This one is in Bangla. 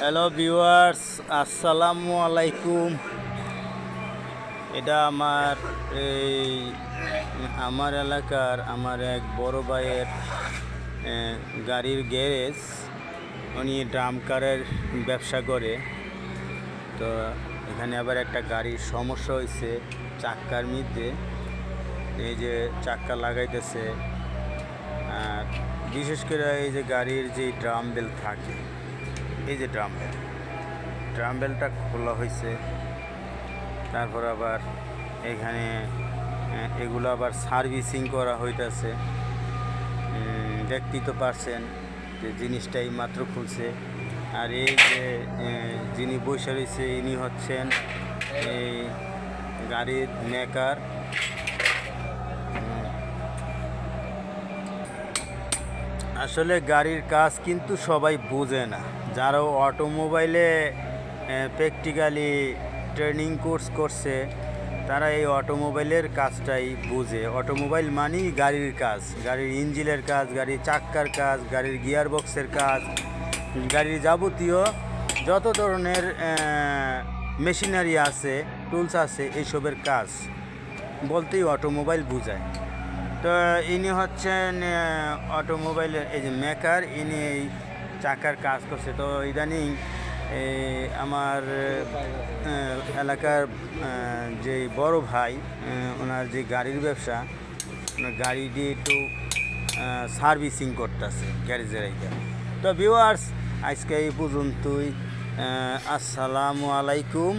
হ্যালো ভিউয়ার্স, আসসালামু আলাইকুম। এটা এই আমার এলাকার আমার এক বড় ভাইয়ের গাড়ির গ্যারেজ। উনি ড্রাম কারের ব্যবসা করে। তো এখানে আবার একটা গাড়ির সমস্যা হয়েছে চাক্কার মধ্যে। এই যে চাক্কা লাগাইতেছে, আর বিশেষ করে এই যে গাড়ির যে ড্রাম বেল থাকে, এই যে ড্রাম বেলটা খোলা হয়েছে। তারপর আবার এখানে এগুলো আবার সার্ভিসিং করা হইতেছে। দেখতেই তো পারছেন যে জিনিসটাই মাত্র খুলছে। আর এই যে যিনি বসে রয়েছে ইনি হচ্ছেন এই গাড়ির মেকার। আসলে গাড়ির কাজ কিন্তু সবাই বোঝে না। যারা অটোমোবাইলে প্র্যাকটিক্যালি ট্রেনিং কোর্স করছে তারা এই অটোমোবাইলের কাজটাই বোঝে। অটোমোবাইল মানেই গাড়ির কাজ, গাড়ির ইঞ্জিনের কাজ, গাড়ির চাক্কার কাজ, গাড়ির গিয়ার বক্সের কাজ, গাড়ির যাবতীয় যত ধরনের মেশিনারি আছে, টুলস আছে, এইসবের কাজ বলতেই অটোমোবাইল বোঝায়। তো ইনি হচ্ছেন অটোমোবাইলের এই যে মেকার, ইনি এই চাকার কাজ করছে। তো ইদানিং আমার এলাকার যে বড় ভাই, ওনার যে গাড়ির ব্যবসা, ওনার গাড়িটি একটু সার্ভিসিং করতেছে গ্যারেজের এইখানে। তো ভিউয়ার্স, আজকে এই পর্যন্তই। আসসালামু আলাইকুম।